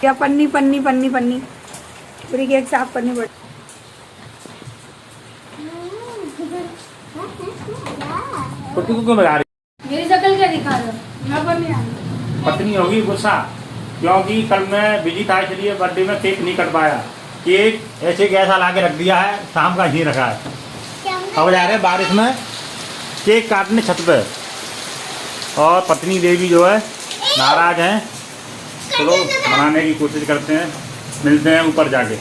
या पन्नी पन्नी पन्नी पन्नी पूरी केक साफ करनी पड़ती। कुत्ती को क्यों बजा रही? मेरी शक्ल क्या दिखा रहे हो? मैं पर नहीं आऊंगी। पत्नी होगी गुस्सा, क्योंकि कल मैं बिजी था इसलिए बर्थडे में केक नहीं कट पाया। केक ऐसे कैसा ला के रख दिया है, शाम का ही रखा है। अब जा रहे हैं बारिश में केक काटने छत पे, और पत्नी देवी जो है नाराज हैं। चलो मनाने की कोशिश करते हैं, मिलते हैं ऊपर जाके।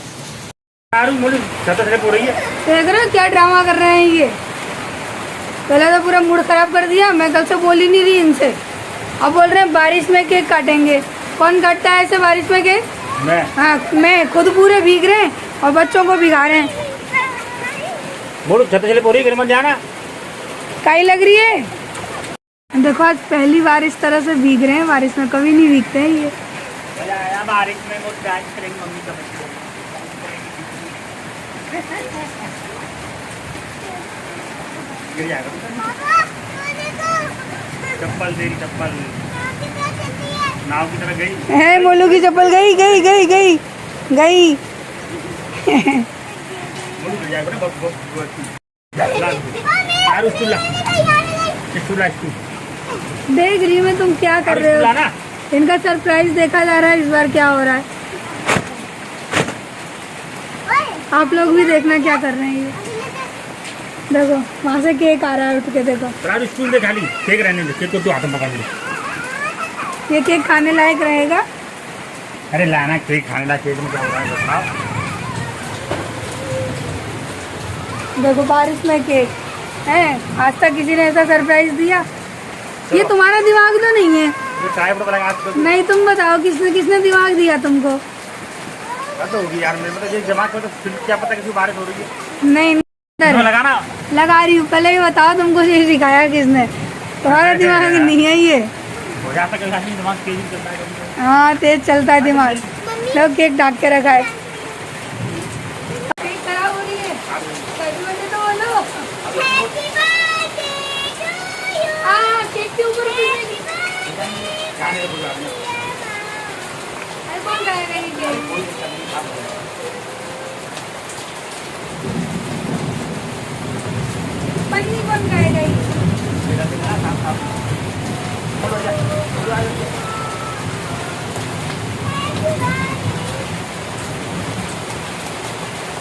छत से हो रही है, देख रहे हो क्या ड्रामा कर रहे हैं ये। पहले तो पूरा मूड खराब कर दिया, मैं कल से बोल ही नहीं रही इनसे। अब बोल रहे हैं बारिश में केक काटेंगे। कौन काटता है ऐसे बारिश में केक? मैं। हाँ, मैं खुद पूरे भीग रहे हैं और बच्चों को भिगा रहे हैं। बोलो छत से हो रही है, घर मत जाना। काई लग रही है। देखो आज पहली बार इस तरह से भीग रहे हैं, बारिश में कभी नहीं भीगते हैं ये। बारिश में वो डांस करेंगे मम्मी का बच्चे। गिर जाएगा चप्पल, तेरी चप्पल नाव की तरह गई है। मोलू की चप्पल गई गई गई गई गई। देख रही मैं तुम क्या कर रहे हो। इनका सरप्राइज देखा जा रहा है इस बार क्या हो रहा है। आप लोग भी देखना क्या कर रहे हैं ये। देखो वहाँ से केक आ रहा है उठ के। देखो स्कूल दे खाली केक रहने दे, केक को तू हाथ में पकड़ ले। ये केक खाने लायक रहेगा। अरे लाना केक खाने लायक, केक में क्या हो रहा है बताओ। देखो बारिश में केक है, आज तक किसी ने ऐसा सरप्राइज दिया। ये तुम्हारा दिमाग तो नहीं है। नहीं तुम बताओ किसने किसने दिमाग दिया तुमको? होगी यार, मेरे मतलब ये दिमाग में तो फिर क्या पता किसी बारिश हो रही है। नहीं लगाना लगा रही हूँ, पहले ही बताओ तुमको ये सिखाया किसने? तुम्हारा दिमाग नहीं है ये। हो जाता है दिमाग तेज चलता है। हाँ तेज चलता है दिमाग। लो केक ढक के रखा है। केक खराब हो रही है, तो बोलो। हाँ केक के ऊपर कौन खाएगा ये केक? पन्नी कौन खाएगा ये?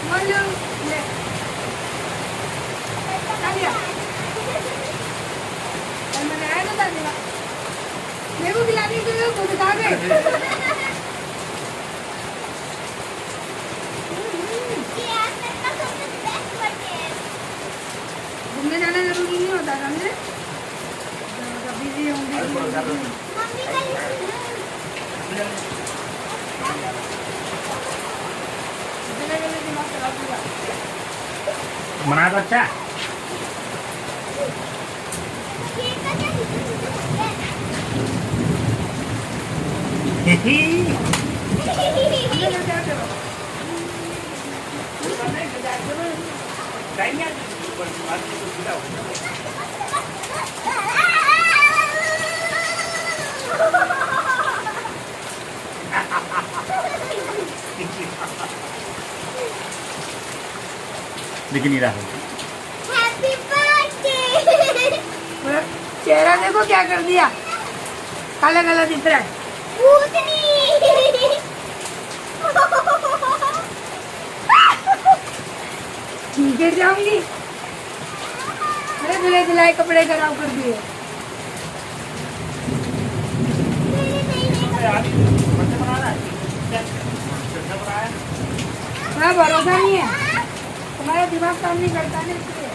मोलू ले आलिया, मैंने आया ना दादी मेरे को खिलाने के लिए खुद खा गए। घूमने जाना जरूरी नहीं होता, समझे? बिजी होंगे। मना तो अच्छा दिख नहीं रहा। Happy birthday. चेहरा देखो क्या कर दिया, काला काला दिख रहा है। गिर जाऊंगी। अरे धुले धुलाए कपड़े खराब कर दिए। हाँ भरोसा नहीं है, तुम्हारा दिमाग काम नहीं करता ना इसलिए।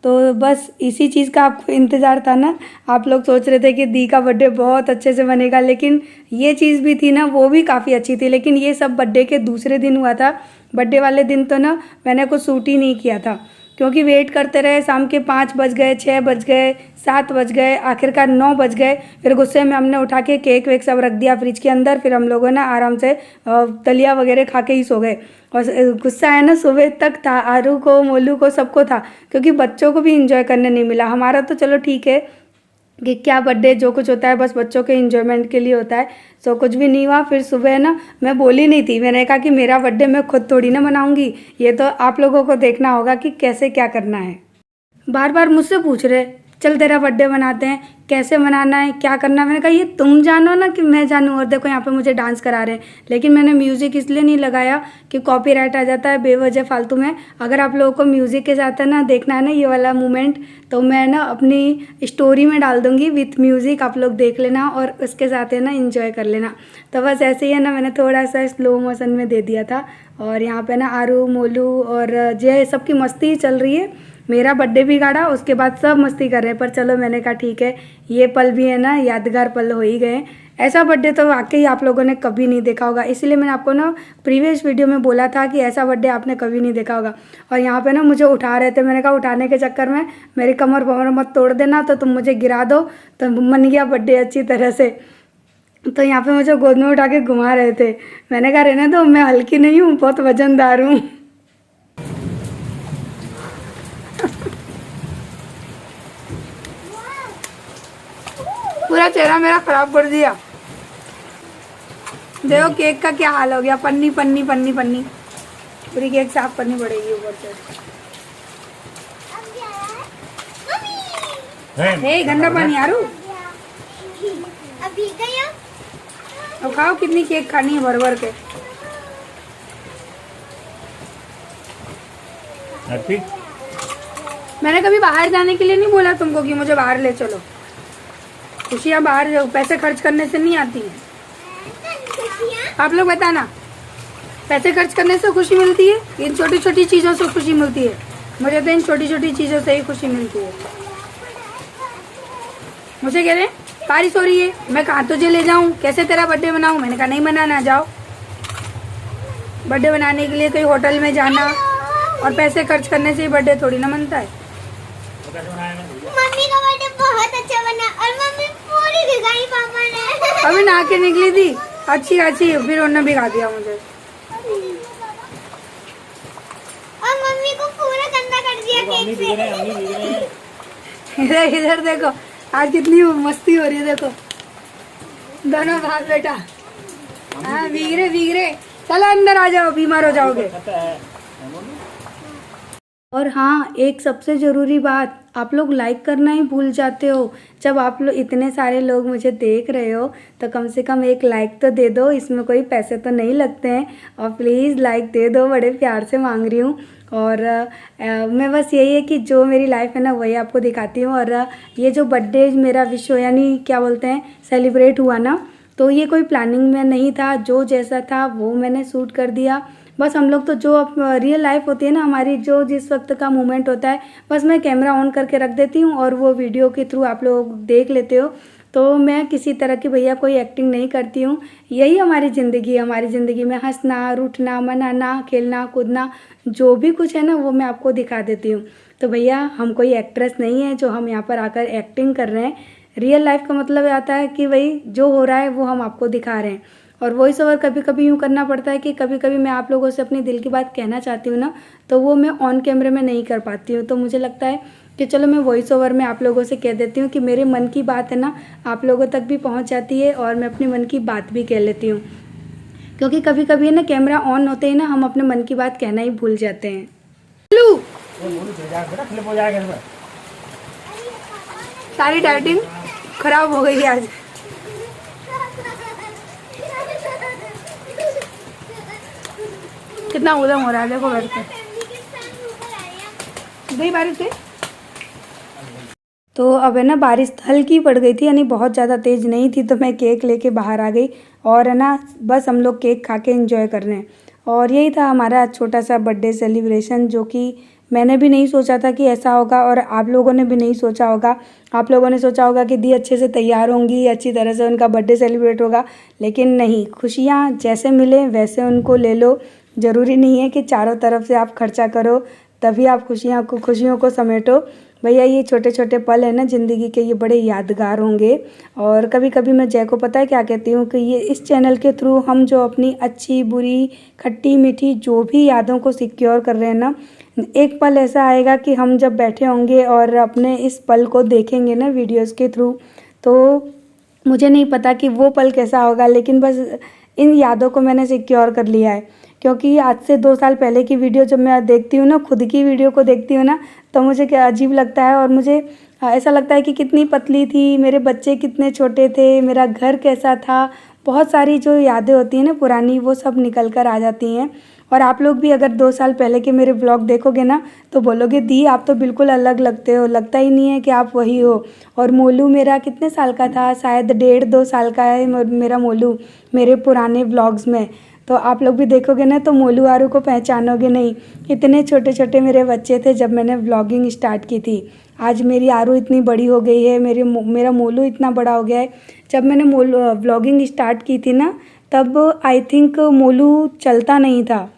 तो बस इसी चीज़ का आपको इंतज़ार था ना। आप लोग सोच रहे थे कि दी का बर्थडे बहुत अच्छे से बनेगा, लेकिन ये चीज़ भी थी ना, वो भी काफ़ी अच्छी थी। लेकिन ये सब बर्थडे के दूसरे दिन हुआ था। बर्थडे वाले दिन तो ना मैंने कुछ शूट ही नहीं किया था, क्योंकि वेट करते रहे। शाम के 5 बज गए, 6 बज गए, 7 बज गए, आखिरकार 9 बज गए। फिर गुस्से में हमने उठा के केक वेक सब रख दिया फ्रिज के अंदर। फिर हम लोगों ने आराम से दलिया वगैरह खा के ही सो गए। और गुस्सा है ना सुबह तक था, आरू को, मोलू को, सबको था, क्योंकि बच्चों को भी इंजॉय करने नहीं मिला। हमारा तो चलो ठीक है, कि क्या बर्थडे जो कुछ होता है बस बच्चों के एंजॉयमेंट के लिए होता है। सो कुछ भी नहीं हुआ। फिर सुबह ना मैं बोली नहीं थी, मैंने कहा कि मेरा बर्थडे मैं खुद थोड़ी ना मनाऊंगी, ये तो आप लोगों को देखना होगा कि कैसे क्या करना है। बार बार मुझसे पूछ रहे चल तेरा बर्थडे मनाते हैं, कैसे मनाना है, क्या करना है। मैंने कहा ये तुम जानो ना कि मैं जानूँ। और देखो यहाँ पे मुझे डांस करा रहे हैं, लेकिन मैंने म्यूज़िक इसलिए नहीं लगाया कि कॉपीराइट आ जाता है बेवजह फालतू में। अगर आप लोगों को म्यूज़िक के साथ है ना देखना है ना ये वाला मोमेंट, तो मैं ना अपनी स्टोरी में डाल दूँगी विथ म्यूज़िक, आप लोग देख लेना और उसके साथ है ना इंजॉय कर लेना। तो बस ऐसे ही है ना, मैंने थोड़ा सा स्लो मोशन में दे दिया था। और यहाँ पे ना आरू, मोलू और जय सबकी मस्ती चल रही है। मेरा बर्थडे भी गाड़ा, उसके बाद सब मस्ती कर रहे हैं। पर चलो मैंने कहा ठीक है, ये पल भी है ना यादगार पल हो ही गए। ऐसा बर्थडे तो वाकई आप लोगों ने कभी नहीं देखा होगा, इसलिए मैंने आपको ना प्रीवियस वीडियो में बोला था कि ऐसा बर्थडे आपने कभी नहीं देखा होगा। और यहाँ पे ना मुझे उठा रहे थे, मैंने कहा उठाने के चक्कर में मेरी कमर वमर मत तोड़ देना, तो तुम मुझे गिरा दो। तो मन गया बर्थडे अच्छी तरह से। तो यहाँ पे मुझे गोद में उठा के घुमा रहे थे। मैंने कहा रहने दो, मैं हल्की नहीं हूँ, बहुत वजनदार हूँ। पूरा चेहरा मेरा खराब कर दिया। देखो केक का क्या हाल हो गया, पन्नी पन्नी पन्नी पन्नी, पूरी केक साफ करनी पड़ेगी ऊपर से। हे गंदा पानी आरू, अभी गया। अब खाओ, कितनी केक खानी है भर भर के। हैप्पी। मैंने कभी बाहर जाने के लिए नहीं बोला तुमको कि मुझे बाहर ले चलो। खुशियाँ बाहर पैसे खर्च करने से नहीं आती हैं। आप लोग बताना, पैसे खर्च करने से खुशी मिलती है, इन छोटी छोटी चीज़ों से खुशी मिलती है? मुझे तो इन छोटी छोटी चीज़ों से ही खुशी मिलती है। मुझे कह रहे हैं बारिश हो रही है, मैं कहाँ तुझे ले जाऊँ, कैसे तेरा बर्थडे मनाऊँ? मैंने कहा नहीं मनाना, जाओ। बर्थडे मनाने के लिए कहीं होटल में जाना और पैसे खर्च करने से ही बर्थडे थोड़ी ना मनता है। मम्मी का बर्थडे बहुत अच्छा बना और मम्मी पूरी भिगाई पापा ने। अभी नहा के निकली थी अच्छी खासी, फिर उन्होंने भिगा दिया मुझे। और मम्मी को पूरा गंदा कर दिया केक से। इधर इधर देखो, आज कितनी मस्ती हो रही है, देखो दोनों बाप बेटा। हाँ भीग रहे, चलो अंदर आ जाओ, बीमार हो जाओगे। और हाँ, एक सबसे ज़रूरी बात, आप लोग लाइक करना ही भूल जाते हो। जब आप लोग इतने सारे लोग मुझे देख रहे हो तो कम से कम एक लाइक तो दे दो, इसमें कोई पैसे तो नहीं लगते हैं। और प्लीज़ लाइक दे दो, बड़े प्यार से मांग रही हूँ। और मैं बस यही है कि जो मेरी लाइफ है ना वही आपको दिखाती हूँ। और ये जो बर्थडे मेरा विश्व यानी क्या बोलते हैं सेलिब्रेट हुआ ना, तो ये कोई प्लानिंग में नहीं था, जो जैसा था वो मैंने शूट कर दिया। बस हम लोग तो जो अब रियल लाइफ होती है ना हमारी, जो जिस वक्त का मोमेंट होता है, बस मैं कैमरा ऑन करके रख देती हूँ और वो वीडियो के थ्रू आप लोग देख लेते हो। तो मैं किसी तरह की भैया कोई एक्टिंग नहीं करती हूँ। यही हमारी ज़िंदगी है। हमारी ज़िंदगी में हंसना, रूठना, मनाना, खेलना, कूदना, जो भी कुछ है ना वो मैं आपको दिखा देती हूँ। तो भैया हम कोई एक्ट्रेस नहीं है जो हम यहाँ पर आकर एक्टिंग कर रहे हैं। रियल लाइफ का मतलब आता है कि वही जो हो रहा है वो हम आपको दिखा रहे हैं। और वॉइस ओवर कभी कभी यूँ करना पड़ता है कि कभी कभी मैं आप लोगों से अपनी दिल की बात कहना चाहती हूँ ना, तो वो मैं ऑन कैमरे में नहीं कर पाती हूँ। तो मुझे लगता है कि चलो मैं वॉइस ओवर में आप लोगों से कह देती हूँ कि मेरे मन की बात है ना आप लोगों तक भी पहुँच जाती है और मैं अपने मन की बात भी कह लेती हूँ। क्योंकि कभी कभी है ना कैमरा ऑन होते ही ना हम अपने मन की बात कहना ही भूल जाते हैं। सारी डाइटिंग खराब हो गई आज। कितना उदम हो रहा है देखो बैठ कर। गई बारिश से तो अब है ना बारिश हल्की पड़ गई थी, यानी बहुत ज़्यादा तेज़ नहीं थी। तो मैं केक लेके बाहर आ गई और है ना बस हम लोग केक खा के एंजॉय कर रहे हैं। और यही था हमारा छोटा सा बर्थडे सेलिब्रेशन, जो कि मैंने भी नहीं सोचा था कि ऐसा होगा और आप लोगों ने भी नहीं सोचा होगा। आप लोगों ने सोचा होगा कि दी अच्छे से तैयार होंगी, अच्छी तरह से उनका बर्थडे सेलिब्रेट होगा, लेकिन नहीं, खुशियाँ जैसे मिले वैसे उनको ले लो। ज़रूरी नहीं है कि चारों तरफ से आप खर्चा करो तभी आप खुशियों को समेटो। भैया ये छोटे छोटे पल है ना ज़िंदगी के, ये बड़े यादगार होंगे। और कभी कभी मैं जय को पता है क्या कहती हूँ कि ये इस चैनल के थ्रू हम जो अपनी अच्छी बुरी खट्टी मीठी जो भी यादों को सिक्योर कर रहे हैं ना, एक पल ऐसा आएगा कि हम जब बैठे होंगे और अपने इस पल को देखेंगे ना वीडियोज़ के थ्रू, तो मुझे नहीं पता कि वो पल कैसा होगा, लेकिन बस इन यादों को मैंने सिक्योर कर लिया है। क्योंकि आज से 2 साल पहले की वीडियो जब मैं देखती हूँ ना, खुद की वीडियो को देखती हूँ ना, तो मुझे क्या अजीब लगता है और मुझे ऐसा लगता है कि कितनी पतली थी, मेरे बच्चे कितने छोटे थे, मेरा घर कैसा था। बहुत सारी जो यादें होती हैं ना पुरानी, वो सब निकल कर आ जाती हैं। और आप लोग भी अगर 2 साल पहले के मेरे ब्लॉग देखोगे ना, तो बोलोगे दी आप तो बिल्कुल अलग लगते हो, लगता ही नहीं है कि आप वही हो। और मोलू मेरा कितने साल का था, शायद 1.5-2 साल का है मेरा मोलू मेरे पुराने ब्लॉग्स में। तो आप लोग भी देखोगे ना तो मोलू आरू को पहचानोगे नहीं, इतने छोटे छोटे मेरे बच्चे थे जब मैंने व्लॉगिंग स्टार्ट की थी। आज मेरी आरू इतनी बड़ी हो गई है, मेरा मोलू इतना बड़ा हो गया है। जब मैंने व्लॉगिंग स्टार्ट की थी ना, तब आई थिंक मोलू चलता नहीं था,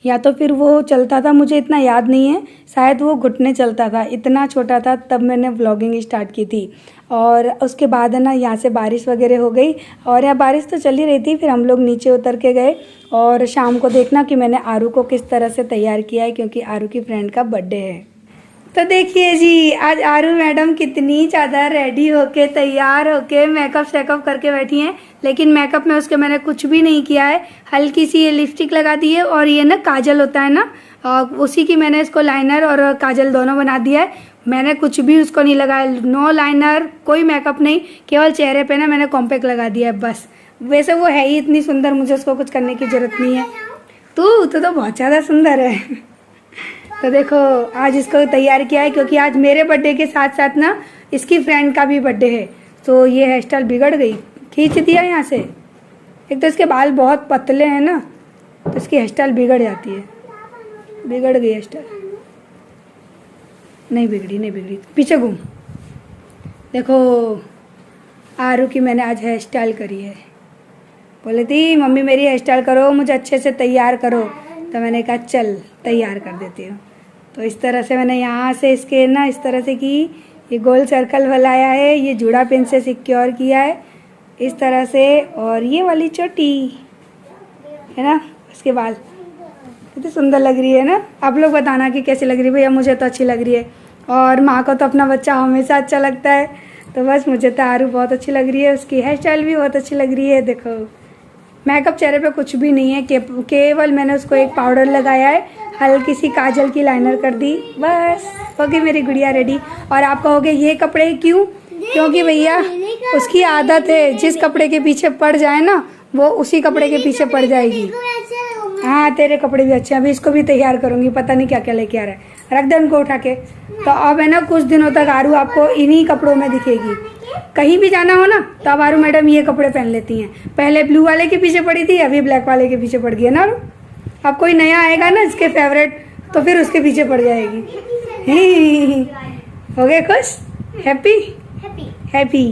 या तो फिर वो चलता था, मुझे इतना याद नहीं है, शायद वो घुटने चलता था, इतना छोटा था तब मैंने व्लॉगिंग स्टार्ट की थी। और उसके बाद है ना यहाँ से बारिश वगैरह हो गई, और यहाँ बारिश तो चल ही रही थी। फिर हम लोग नीचे उतर के गए, और शाम को देखना कि मैंने आरू को किस तरह से तैयार किया है, क्योंकि आरू की फ्रेंड का बर्थडे है। तो देखिए जी, आज आरू मैडम कितनी ज़्यादा रेडी होके तैयार होके मेकअप शेकअप करके बैठी हैं। लेकिन मेकअप में उसके मैंने कुछ भी नहीं किया है, हल्की सी ये लिपस्टिक लगा दी है, और ये ना काजल होता है ना, उसी की मैंने इसको लाइनर और काजल दोनों बना दिया है। मैंने कुछ भी उसको नहीं लगाया, नो लाइनर, कोई मेकअप नहीं, केवल चेहरे पे ना मैंने कॉम्पैक्ट लगा दिया है बस। वैसे वो है ही इतनी सुंदर, मुझे उसको कुछ करने की ज़रूरत नहीं है। तू तो बहुत ज़्यादा सुंदर है। तो देखो आज इसको तैयार किया है, क्योंकि आज मेरे बर्थडे के साथ साथ ना इसकी फ्रेंड का भी बर्थडे है। तो ये हेयर स्टाइल बिगड़ गई, खींच दिया यहाँ से। एक तो इसके बाल बहुत पतले हैं ना, तो इसकी हेयर स्टाइल बिगड़ जाती है। बिगड़ गई हेयर स्टाइल, नहीं बिगड़ी, पीछे घूम। देखो आरू की मैंने आज हेयर स्टाइल करी है। बोले थी मम्मी मेरी हेयर स्टाइल करो, मुझे अच्छे से तैयार करो, तो मैंने कहा चल तैयार कर देती हूँ। तो इस तरह से मैंने यहाँ से इसके ना इस तरह से की, ये गोल सर्कल बनाया है, ये जूड़ा पिन से सिक्योर किया है इस तरह से, और ये वाली चोटी है ना, उसके बाल कितनी सुंदर लग रही है ना। आप लोग बताना कि कैसी लग रही है। भैया मुझे तो अच्छी लग रही है, और माँ को तो अपना बच्चा हमेशा अच्छा लगता है। तो बस मुझे तो आरू बहुत अच्छी लग रही है, उसकी हेयर स्टाइल भी बहुत अच्छी लग रही है। देखो मेकअप चेहरे पे कुछ भी नहीं है, केवल मैंने उसको एक पाउडर लगाया है, हल्की सी काजल की लाइनर कर दी, बस हो गई मेरी गुड़िया रेडी। और आप कहोगे ये कपड़े क्यों? क्योंकि भैया उसकी आदत है, जिस कपड़े के पीछे पड़ जाए ना वो उसी कपड़े के पीछे पड़ जाएगी। हाँ तेरे कपड़े भी अच्छे हैं, अभी इसको भी तैयार करूँगी, पता नहीं क्या क्या लेके आ रहा है, रख दे उनको उठा के। तो अब है ना कुछ दिनों तक आरू आपको इन्हीं कपड़ों में दिखेगी। कहीं भी जाना हो ना तो अब आरू मैडम ये कपड़े पहन लेती हैं। पहले ब्लू वाले के पीछे पड़ी थी, अभी ब्लैक वाले के पीछे पड़ गई है ना। अब कोई नया आएगा ना इसके फेवरेट, तो फिर उसके पीछे पड़ जाएगी। हो गए खुश? हैप्पी? हैप्पी।